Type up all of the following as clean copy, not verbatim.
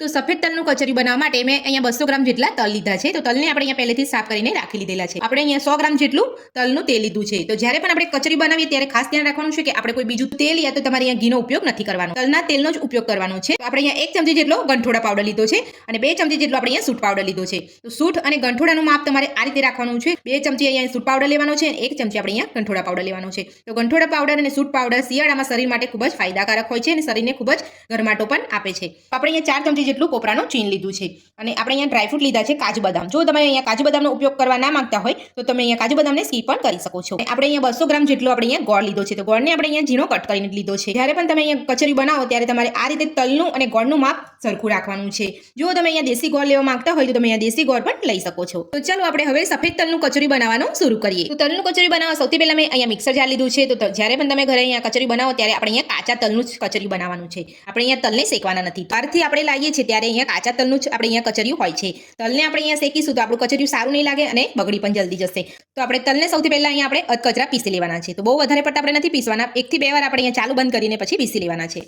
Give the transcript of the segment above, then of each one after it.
તો સફેદ તલનું કચરી બનાવવા માટે મેં અહીંયા 200 ગ્રામ જેટલા તલ લીધા છે. તો તલને આપણે અહીંયા પહેલેથી સાફ કરીને રાખી લીધેલા છે. આપણે અહીંયા 100 ગ્રામ જેટલું તલનું તેલ લીધું છે. તો જ્યારે પણ આપણે કચરી બનાવીએ ત્યારે ખાસ ધ્યાન રાખવાનું છે કે આપણે કોઈ બીજું તેલ યા તો તમારે અહીંયા ઘીનો ઉપયોગ નથી કરવાનો, તલના તેલનો જ ઉપયોગ કરવાનો છે. તો આપણે અહીંયા 1 ચમચી જેટલો ગંઠોડા પાવડર લીધો છે અને 2 ચમચી જેટલો આપણે અહીંયા સૂંઠ પાવડર લીધો છે. તો સૂંઠ અને ગંઠોડાનું માપ તમારે આ રીતે રાખવાનું છે. 2 ચમચી અહીંયા સૂંઠ પાવડર લેવાનો છે અને 1 ચમચી આપણે અહીંયા ગંઠોડા પાવડર લેવાનો છે. તો ગંઠોડા પાવડર અને સૂંઠ પાવડર શિયાળામાં શરીર માટે ખૂબ જ ફાયદાકારક હોય છે અને શરીરને ખૂબ જ ગરમાટો પણ આપે છે. આપણે અહીંયા 4 ચમચી જેટલું કોપરાનું ચીન લીધું છે અને આપણે અહીંયા ડ્રાયફ્રૂટ લીધા છે કાજુ બદામ. જો તમે અહીંયા કાજુ બદામનો ઉપયોગ કરવા ના માંગતા હોય તો તમે અહીંયા કાજુ બદામને સ્કીપ પણ કરી શકો છો. આપણે અહીંયા 200 ગ્રામ જેટલો આપણે અહીંયા ગોળ લીધો છે. તો ગોળને આપણે અહીંયા ઝીણો કટ કરીને લીધો છે. જ્યારે પણ તમે અહીંયા કચરી બનાવો ત્યારે તમારે આ રીતે તલનું અને ગોળનું માપ સરખું રાખવાનું છે. જો તમે અહીંયા દેશી ગોળ લેવા માંગતા હોય તો તમે અહીંયા દેશી ગોળ પણ લઈ શકો છો. તો ચાલો આપણે હવે સફેદ તલનું કચરી બનાવવાનું શરૂ કરીએ. તો તલનું કચરી બનાવવા સૌથી પહેલા મેં અહીંયા મિક્સર જાર લીધું છે. તો જ્યારે પણ તમે ઘરે અહીંયા કચરી બનાવો ત્યારે આપણે અહીંયા કાચા તલનું જ કચરી બનાવવાનું છે. આપણે અહીંયા તલને શેકવાના નથી. બહારથી આપણે લાવીએ છીએ ત્યારે અહીંયા કાચા તલનું જ આપણે અહીંયા કચરિયું હોય છે. તલને આપણે અહીંયા શેકીશું તો આપણું કચરિયું સારું નહીં લાગે અને બગડી પણ જલ્દી જશે. તો આપણે તલને સૌથી પહેલા અહીંયા આપણે અધકચરા પીસી લેવાના છે. તો બહુ વધારે પડતા આપણે નથી પીસવાના, 1 થી 2 વાર આપણે અહીંયા ચાલુ બંધ કરીને પછી પીસી લેવાના છે.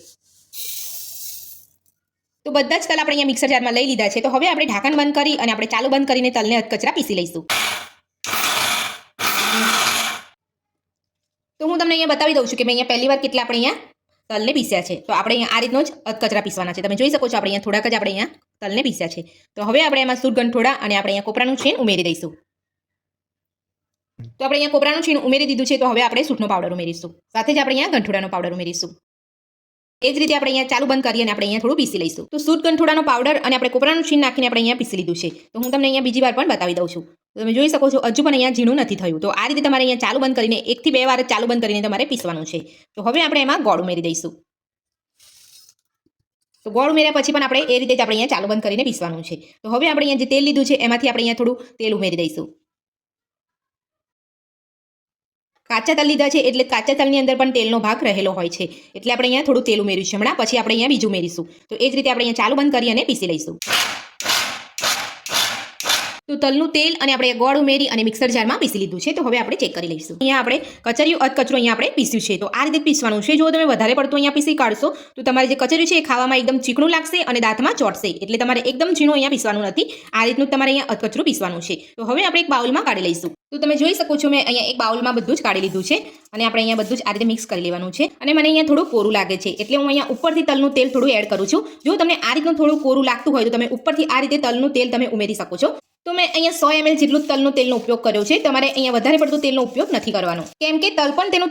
તો બધા જ તલ આપણે અહીંયા મિક્સર જારમાં લઈ લીધા છે. તો હવે આપણે ઢાંકણ બંધ કરી અને આપણે ચાલુ બંધ કરીને તલને અધકચરા પીસી લઈશું. તો હું તમને અહીંયા બતાવી દઉં છું કે મેં અહીંયા પહેલી વાર કેટલા આપણે અહીંયા તલને પીસ્યા છે. તો આપણે અહીંયા આ રીતનો જ અધકચરા પીસવાના છે. તમે જોઈ શકો છો આપણે અહીંયા થોડાક જ આપણે અહીંયા તલને પીસ્યા છે. તો હવે આપણે એમાં સૂંઠ ગંઠોડા અને આપણે અહીંયા કોપરાનું છીણ ઉમેરી દઈશું. તો આપણે અહીંયા કોપરાનું છીણ ઉમેરી દીધું છે. તો હવે આપણે સૂંઠનો પાવડર ઉમેરીશું. સાથે જ આપણે અહીંયા ગંઠોડાનો પાવડર ઉમેરીશું. એ જ રીતે આપણે અહીંયા ચાલુ બંધ કરી અને આપણે અહીંયા થોડું પીસી લઈશું. તો સૂંઠ ગંઠોડાનો પાવડર અને આપણે કોપરાનું છીણ નાખીને આપણે અહીંયા પીસી લીધું છે. તો હું તમને અહીંયા બીજી વાર પણ બતાવી દઉં છું. તો તમે જોઈ શકો છો હજુ પણ અહીંયા ઝીણું નથી થયું. તો આ રીતે તમારે અહીંયા ચાલુ બંધ કરીને 1 થી 2 વાર ચાલુ બંધ કરીને તમારે પીસવાનું છે. તો હવે આપણે એમાં ગોળ ઉમેરી દઈશું. તો ગોળ ઉમેર્યા પછી પણ આપણે એ રીતે જ આપણે અહીંયા ચાલુ બંધ કરીને પીસવાનું છે. તો હવે આપણે અહીંયા જે તેલ લીધું છે એમાંથી આપણે અહીંયા થોડું તેલ ઉમેરી દઈશું. કાચા તલ લીધા છે એટલે કાચા તલની અંદર પણ તેલનો ભાગ રહેલો હોય છે. એટલે આપણે અહીંયા થોડું તેલ ઉમેર્યું છે હમણાં, પછી આપણે અહીંયા બીજું ઉમેરીશું. તો એ જ રીતે આપણે અહીંયા ચાલુ બંધ કરી અને પીસી લઈશું. તો તલનું તેલ અને આપણે ગોળ ઉમેરી અને મિક્સર જારમાં પીસી લીધું છે. તો હવે આપણે ચેક કરી લઈશું. અહીંયા આપણે કચરિયું અધકચરું અહીંયા આપણે પીસ્યું છે. તો આ રીતે પીસવાનું છે. જો તમે વધારે પડતું અહીંયા પીસી કાઢશો તો તમારે જે કચરિયું છે એ ખાવામાં એકદમ ચીકણું લાગશે અને દાંતમાં ચોટશે. એટલે તમારે એકદમ ઝીણું અહીંયા પીસવાનું નથી. આ રીતનું તમારે અહીંયા અધકચરું પીસવાનું છે. તો હવે આપણે એક બાઉલમાં કાઢી લઈશું. તો તમે જોઈ શકો છો મેં અહીંયા એક બાઉલમાં બધું જ કાઢી લીધું છે અને આપણે અહીંયા બધું જ આ રીતે મિક્સ કરી લેવાનું છે. અને મને અહીંયા થોડું કોરું લાગે છે એટલે હું અહીંયા ઉપરથી તલનું તેલ થોડું એડ કરું છું. જો તમને આ રીતનું થોડું કોરું લાગતું હોય તો તમે ઉપરથી આ રીતે તલનું તેલ તમે ઉમેરી શકો છો. તો મેં અહીંયા 100 ml જેટલું તલનું તેલનો ઉપયોગ કર્યો છે. તમારે અહીંયા વધારે પડતું તેલનો ઉપયોગ નથી કરવાનો, કેમ કે તલ પણ તેનું